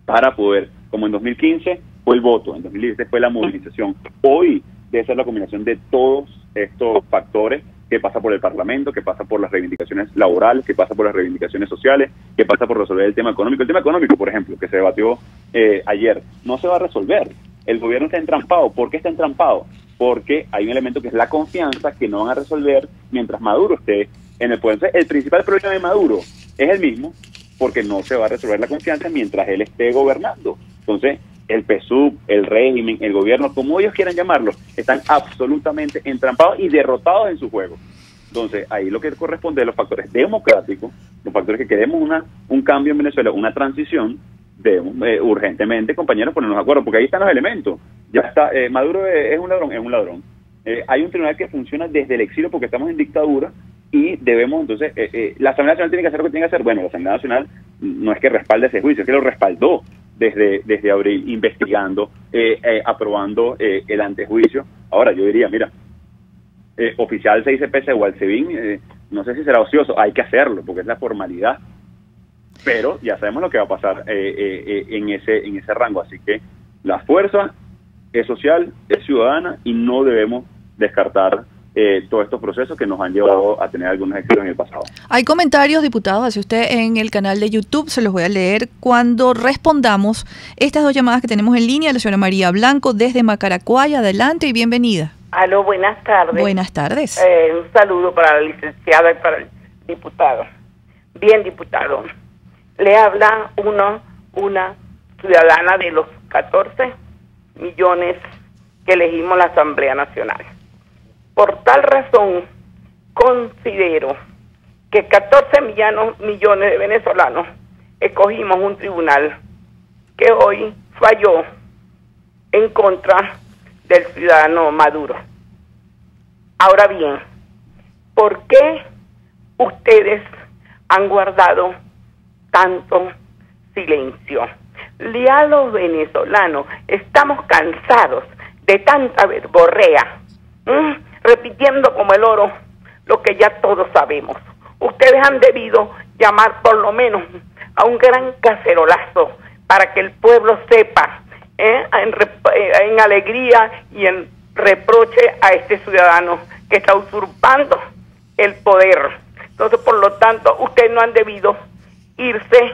para poder, como en 2015 fue el voto, en 2016 fue la movilización, hoy debe ser la combinación de todos estos factores, que pasa por el Parlamento, que pasa por las reivindicaciones laborales, que pasa por las reivindicaciones sociales, que pasa por resolver el tema económico. El tema económico, por ejemplo, que se debatió ayer, no se va a resolver. El gobierno está entrampado. ¿Por qué está entrampado? Porque hay un elemento que es la confianza, que no van a resolver mientras Maduro esté en el poder. Entonces, el principal problema de Maduro es el mismo, porque no se va a resolver la confianza mientras él esté gobernando. Entonces, el PSUV, el régimen, el gobierno, como ellos quieran llamarlo, están absolutamente entrampados y derrotados en su juego. Entonces, ahí lo que corresponde a los factores democráticos, los factores que queremos un cambio en Venezuela, una transición, debemos urgentemente, compañeros, ponernos de acuerdo, porque ahí están los elementos. Ya está, Maduro es un ladrón. Hay un tribunal que funciona desde el exilio porque estamos en dictadura, y debemos, entonces, la Asamblea Nacional tiene que hacer lo que tiene que hacer. Bueno, la Asamblea Nacional no es que respalde ese juicio, es que lo respaldó desde abril, investigando, aprobando el antejuicio. Ahora, yo diría, mira, oficial se dice pese o al SEBIN, no sé si será ocioso, hay que hacerlo, porque es la formalidad, pero ya sabemos lo que va a pasar en ese rango. Así que la fuerza es social, es ciudadana, y no debemos descartar todos estos procesos que nos han llevado a tener algunos éxitos en el pasado. Hay comentarios, diputado, hacia usted en el canal de YouTube, se los voy a leer cuando respondamos estas dos llamadas que tenemos en línea. La señora María Blanco desde Macaracuay, adelante y bienvenida. Aló, buenas tardes. Buenas tardes. Un saludo para la licenciada y para el diputado. Bien, diputado, le habla una ciudadana de los 14 millones que elegimos la Asamblea Nacional. Por tal razón, considero que 14 millones de venezolanos escogimos un tribunal que hoy falló en contra del ciudadano Maduro. Ahora bien, ¿por qué ustedes han guardado tanto silencio? A los venezolanos estamos cansados de tanta verborrea, repitiendo como el oro lo que ya todos sabemos. Ustedes han debido llamar por lo menos a un gran cacerolazo para que el pueblo sepa, en alegría y en reproche a este ciudadano que está usurpando el poder. Entonces, por lo tanto, ustedes no han debido irse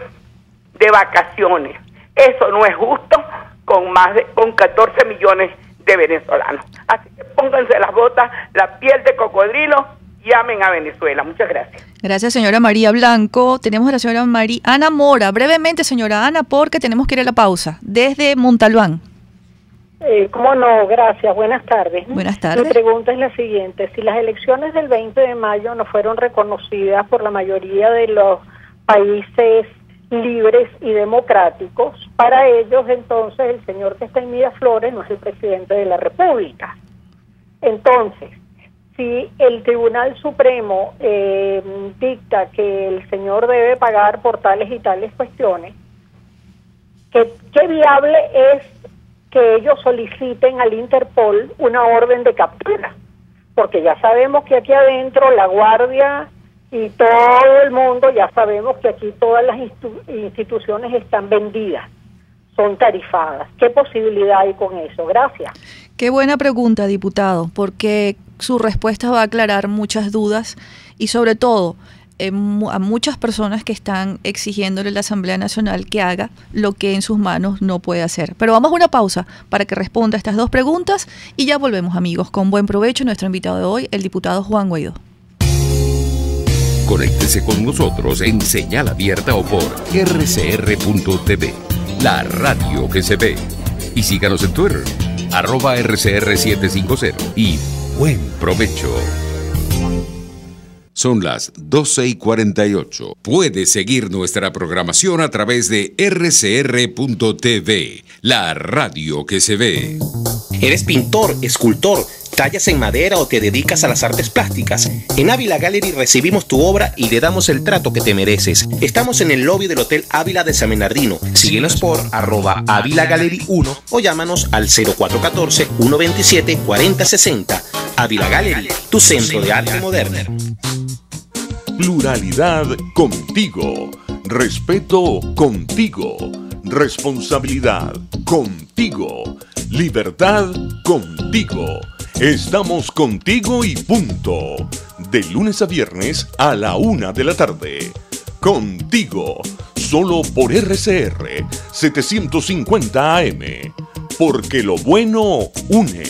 de vacaciones. Eso no es justo con 14 millones de venezolanos. Así que pónganse las botas, la piel de cocodrilo, y amen a Venezuela. Muchas gracias. Gracias, señora María Blanco. Tenemos a la señora Ana Mora. Brevemente, señora Ana, porque tenemos que ir a la pausa. Desde Montalbán. ¿Cómo no? Gracias. Buenas tardes. Buenas tardes. Mi pregunta es la siguiente. Si las elecciones del 20 de mayo no fueron reconocidas por la mayoría de los países libres y democráticos, para ellos entonces el señor que está en Miraflores no es el presidente de la República. Entonces, si el Tribunal Supremo dicta que el señor debe pagar por tales y tales cuestiones, ¿qué viable es que ellos soliciten al Interpol una orden de captura? Porque ya sabemos que aquí adentro la Guardia y todo el mundo, ya sabemos que aquí todas las instituciones están vendidas, son tarifadas. ¿Qué posibilidad hay con eso? Gracias. Qué buena pregunta, diputado, porque su respuesta va a aclarar muchas dudas y sobre todo a muchas personas que están exigiéndole a la Asamblea Nacional que haga lo que en sus manos no puede hacer. Pero vamos a una pausa para que responda a estas dos preguntas y ya volvemos, amigos. Con buen provecho, nuestro invitado de hoy, el diputado Juan Guaidó. Conéctese con nosotros en señal abierta o por rcr.tv, la radio que se ve. Y síganos en Twitter, @rcr750 y buen provecho. Son las 12:48. Puedes seguir nuestra programación a través de rcr.tv, la radio que se ve. ¿Eres pintor, escultor, tallas en madera o te dedicas a las artes plásticas? En Ávila Gallery recibimos tu obra y le damos el trato que te mereces. Estamos en el lobby del Hotel Ávila de San Bernardino. Síguenos por @AvilaGallery1 o llámanos al 0414-127-4060. Ávila Gallery, tu centro de arte moderno. Pluralidad contigo. Respeto contigo. Responsabilidad contigo. Libertad contigo. Estamos contigo y punto. De lunes a viernes a la 1 de la tarde. Contigo. Solo por RCR 750 AM. Porque lo bueno une.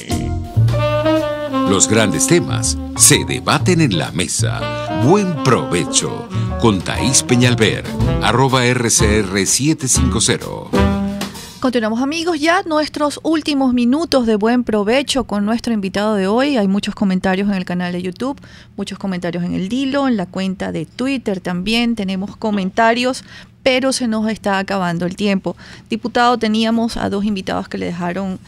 Los grandes temas se debaten en la mesa. Buen provecho. Con Thaís Peñalver, @rcr750. Continuamos, amigos, ya nuestros últimos minutos de buen provecho con nuestro invitado de hoy. Hay muchos comentarios en el canal de YouTube, muchos comentarios en el Dilo, en la cuenta de Twitter también tenemos comentarios, pero se nos está acabando el tiempo. Diputado, teníamos a dos invitados que le dejaron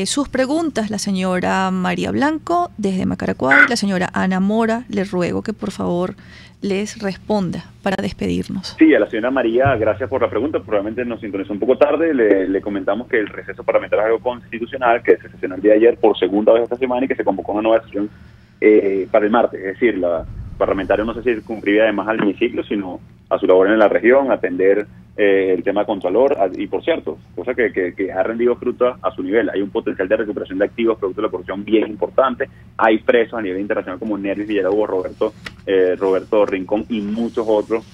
sus preguntas, la señora María Blanco desde Macaracuay y la señora Ana Mora. Le ruego que por favor les responda para despedirnos. Sí, a la señora María, gracias por la pregunta. Probablemente nos sintonizó un poco tarde. Le comentamos que el receso parlamentario es algo constitucional, que se sesionó el día de ayer por segunda vez esta semana y que se convocó una nueva sesión para el martes. Es decir, la parlamentaria no se circunscribe además al hemiciclo, sino a su labor en la región, atender el tema contralor y, por cierto, cosa que ha rendido fruto a su nivel. Hay un potencial de recuperación de activos producto de la corrupción bien importante. Hay presos a nivel internacional como Nervis Villalobos, Roberto Rincón y muchos otros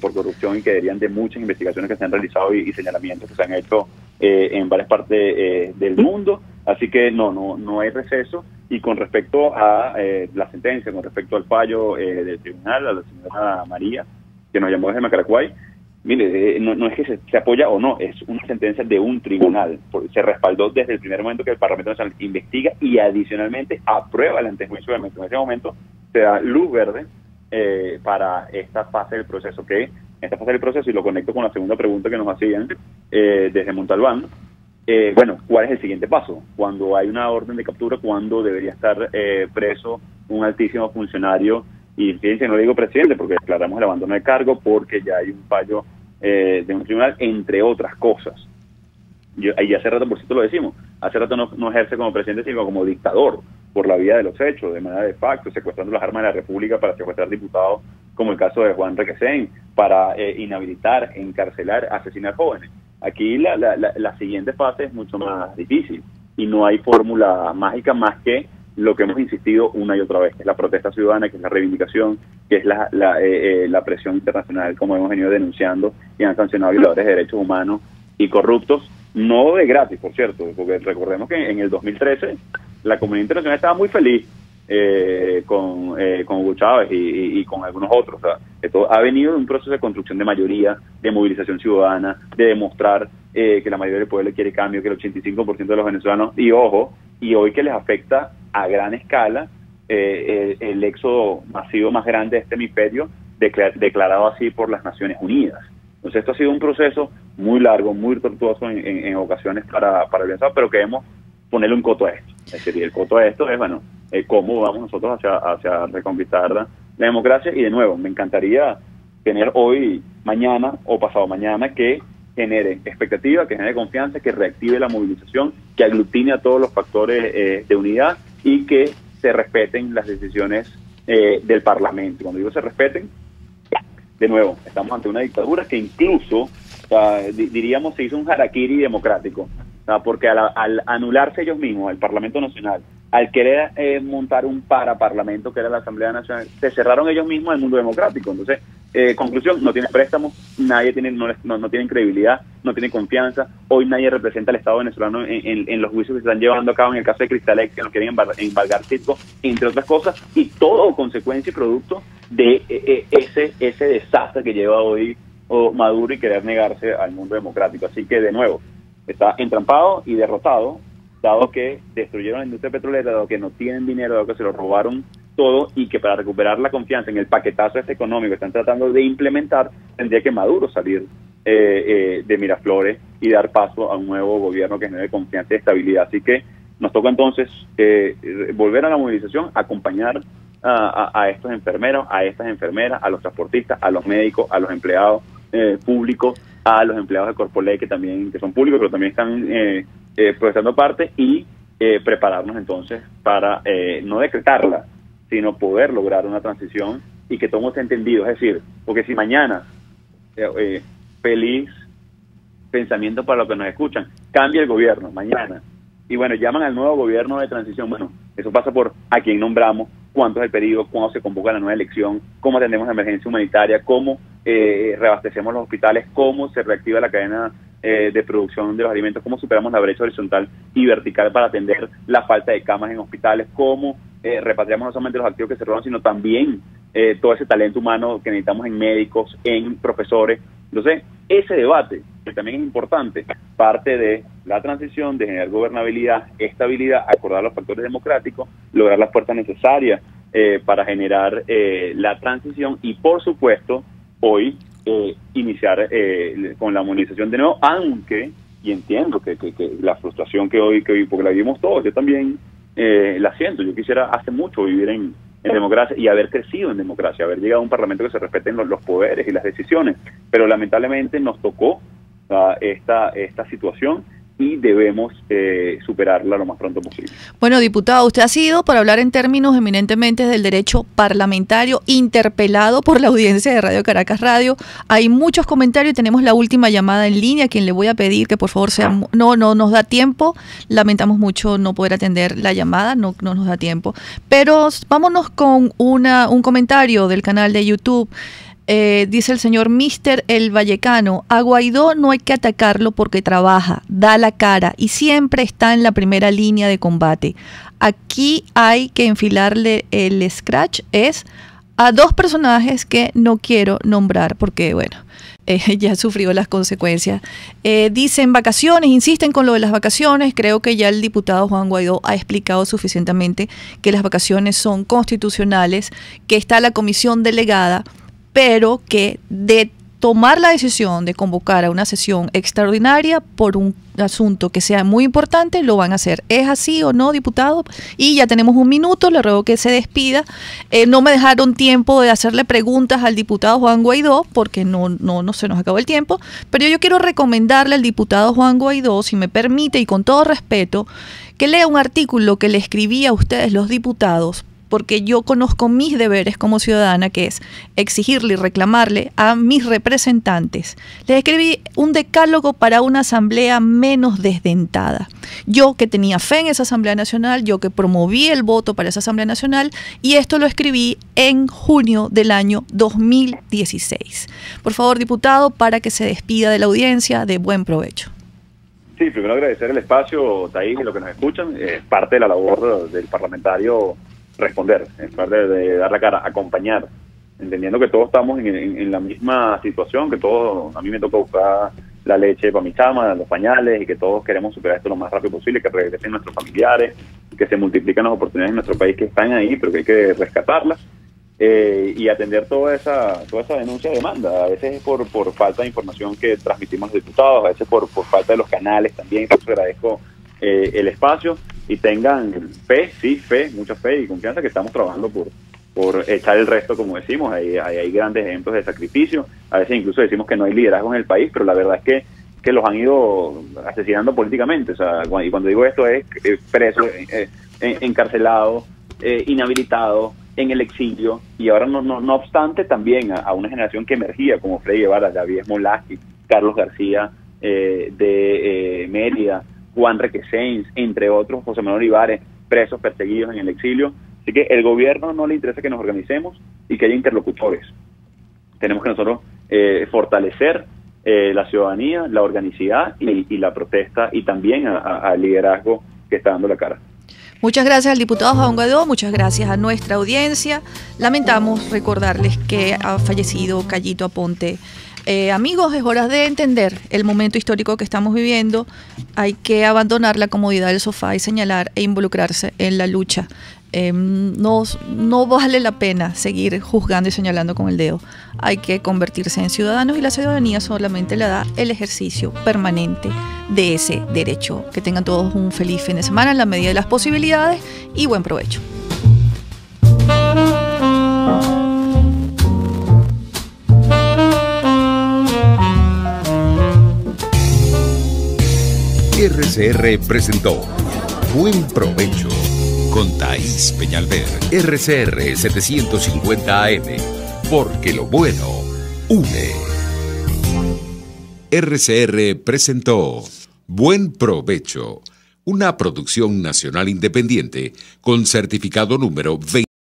por corrupción y que deberían de muchas investigaciones que se han realizado y señalamientos que se han hecho en varias partes del mundo. Así que no hay receso. Y con respecto a la sentencia, con respecto al fallo del tribunal, a la señora María, que nos llamó desde Macaracuay, mire, no es que se apoya o no, es una sentencia de un tribunal. Se respaldó desde el primer momento que el Parlamento Nacional investiga y adicionalmente aprueba el antejuicio de En ese momento se da luz verde para esta fase del proceso. Esta fase del proceso, y lo conecto con la segunda pregunta que nos hacían desde Montalbán, bueno, ¿cuál es el siguiente paso? Cuando hay una orden de captura, ¿cuándo debería estar preso un altísimo funcionario? Y fíjense, no le digo presidente porque declaramos el abandono de cargo porque ya hay un fallo de un tribunal, entre otras cosas. Y hace rato, por cierto, lo decimos, hace rato no ejerce como presidente, sino como dictador, por la vía de los hechos, de manera de facto, secuestrando las armas de la República para secuestrar diputados, como el caso de Juan Requesén, para inhabilitar, encarcelar, asesinar jóvenes. Aquí la siguiente fase es mucho más difícil y no hay fórmula mágica más que lo que hemos insistido una y otra vez, que es la protesta ciudadana, que es la reivindicación, que es la presión internacional, como hemos venido denunciando, y han sancionado violadores de derechos humanos y corruptos, no de gratis, por cierto, porque recordemos que en el 2013 la comunidad internacional estaba muy feliz con Hugo Chávez y con algunos otros. O sea, esto ha venido de un proceso de construcción de mayoría, de movilización ciudadana, de demostrar que la mayoría del pueblo quiere cambio, que el 85% de los venezolanos, y ojo, y hoy que les afecta a gran escala el éxodo masivo más grande de este hemisferio, declarado así por las Naciones Unidas. Entonces esto ha sido un proceso muy largo, muy tortuoso en ocasiones para el Venezuela, pero queremos ponerle un coto a esto. Es decir, el coto a esto es, bueno, cómo vamos nosotros hacia reconquistar la democracia. Y de nuevo, me encantaría tener hoy, mañana o pasado mañana que genere expectativa, que genere confianza, que reactive la movilización, que aglutine a todos los factores de unidad y que se respeten las decisiones del Parlamento. Cuando digo se respeten, de nuevo, estamos ante una dictadura que incluso, diríamos, se hizo un harakiri democrático, porque al anularse ellos mismos, el Parlamento Nacional, al querer montar un parlamento que era la Asamblea Nacional, se cerraron ellos mismos al mundo democrático. Entonces, conclusión, no tienen préstamos, nadie tiene, no tienen credibilidad, no tienen confianza. Hoy nadie representa al Estado venezolano en los juicios que se están llevando a cabo en el caso de Cristalex, que nos quieren embargar Citgo, entre otras cosas, y todo consecuencia y producto de ese desastre que lleva hoy Maduro y querer negarse al mundo democrático. Así que, de nuevo, está entrampado y derrotado, dado que destruyeron la industria petrolera, dado que no tienen dinero, dado que se lo robaron todo, y que para recuperar la confianza en el paquetazo económico que están tratando de implementar, tendría que Maduro salir de Miraflores y dar paso a un nuevo gobierno que genere confianza y estabilidad. Así que nos toca entonces volver a la movilización, acompañar a estos enfermeros, a estas enfermeras, a los transportistas, a los médicos, a los empleados públicos, a los empleados de Corpoley que son públicos, pero también están prestando parte, y prepararnos entonces para no decretarla, sino poder lograr una transición y que todo esté entendido. Es decir, porque si mañana, feliz pensamiento para los que nos escuchan, cambia el gobierno mañana, y bueno, llaman al nuevo gobierno de transición, bueno, eso pasa por a quién nombramos, cuánto es el periodo, cuándo se convoca la nueva elección, cómo atendemos la emergencia humanitaria, cómo reabastecemos los hospitales, cómo se reactiva la cadena de producción de los alimentos, cómo superamos la brecha horizontal y vertical para atender la falta de camas en hospitales, cómo repatriamos no solamente los activos que se roban, sino también todo ese talento humano que necesitamos en médicos, en profesores. Entonces, ese debate, que también es importante, parte de la transición, de generar gobernabilidad, estabilidad, acordar los factores democráticos, lograr las fuerzas necesarias para generar la transición y, por supuesto, hoy iniciar con la movilización de nuevo, aunque, y entiendo que la frustración que hoy, porque la vivimos todos, yo también la siento. Yo quisiera hace mucho vivir en democracia y haber crecido en democracia, haber llegado a un parlamento que se respeten los poderes y las decisiones, pero lamentablemente nos tocó esta situación y debemos superarla lo más pronto posible. Bueno, diputado, usted ha sido, para hablar en términos eminentemente del derecho parlamentario, interpelado por la audiencia de Radio Caracas Radio. Hay muchos comentarios y tenemos la última llamada en línea, a quien le voy a pedir que por favor sea... No nos da tiempo, lamentamos mucho no poder atender la llamada, no nos da tiempo. Pero vámonos con un comentario del canal de YouTube. Dice el señor Mr. El Vallecano: a Guaidó no hay que atacarlo porque trabaja, da la cara y siempre está en la primera línea de combate. Aquí hay que enfilarle el scratch a dos personajes que no quiero nombrar porque, bueno, ya sufrió las consecuencias. Dicen vacaciones, insisten con lo de las vacaciones. Creo que ya el diputado Juan Guaidó ha explicado suficientemente que las vacaciones son constitucionales, que está la comisión delegada, pero que de tomar la decisión de convocar a una sesión extraordinaria por un asunto que sea muy importante, lo van a hacer. ¿Es así o no, diputado? Y ya tenemos un minuto, le ruego que se despida. No me dejaron tiempo de hacerle preguntas al diputado Juan Guaidó, porque no se nos acabó el tiempo, pero yo quiero recomendarle al diputado Juan Guaidó, si me permite y con todo respeto, que lea un artículo que le escribí a ustedes los diputados, porque yo conozco mis deberes como ciudadana, que es exigirle y reclamarle a mis representantes. Les escribí un decálogo para una asamblea menos desdentada. Yo que tenía fe en esa Asamblea Nacional, yo que promoví el voto para esa Asamblea Nacional, y esto lo escribí en junio del año 2016. Por favor, diputado, para que se despida de la audiencia, de buen provecho. Sí, primero agradecer el espacio, Taís, y lo que nos escuchan. Es parte de la labor del parlamentario responder, es parte de dar la cara, acompañar, entendiendo que todos estamos en la misma situación, que todos, a mí me toca buscar la leche para mi chama, los pañales, y que todos queremos superar esto lo más rápido posible, que regresen nuestros familiares, que se multipliquen las oportunidades en nuestro país que están ahí, pero que hay que rescatarlas, y atender toda esa denuncia de demanda. A veces es por falta de información que transmitimos los diputados, a veces por falta de los canales también. Por eso agradezco el espacio, y tengan fe, mucha fe y confianza, que estamos trabajando por echar el resto, como decimos. Hay grandes ejemplos de sacrificio. A veces incluso decimos que no hay liderazgo en el país, pero la verdad es que los han ido asesinando políticamente. O sea, y cuando digo esto es preso, encarcelado, inhabilitado, en el exilio, y ahora no obstante también a una generación que emergía, como Freddy Guevara, David Smolaki, Carlos García de Mérida, Juan Requesens, entre otros, José Manuel Olivares, presos, perseguidos en el exilio. Así que el gobierno no le interesa que nos organicemos y que haya interlocutores. Tenemos que nosotros fortalecer la ciudadanía, la organicidad y la protesta, y también al liderazgo que está dando la cara. Muchas gracias al diputado Juan Guaidó, muchas gracias a nuestra audiencia. Lamentamos recordarles que ha fallecido Cayito Aponte. Amigos, es hora de entender el momento histórico que estamos viviendo. Hay que abandonar la comodidad del sofá y señalar e involucrarse en la lucha. No vale la pena seguir juzgando y señalando con el dedo. Hay que convertirse en ciudadanos, y la ciudadanía solamente le da el ejercicio permanente de ese derecho. Que tengan todos un feliz fin de semana en la medida de las posibilidades y buen provecho. RCR presentó Buen Provecho con Thaís Peñalver. RCR 750 AM, porque lo bueno une. RCR presentó Buen Provecho, una producción nacional independiente con certificado número 20.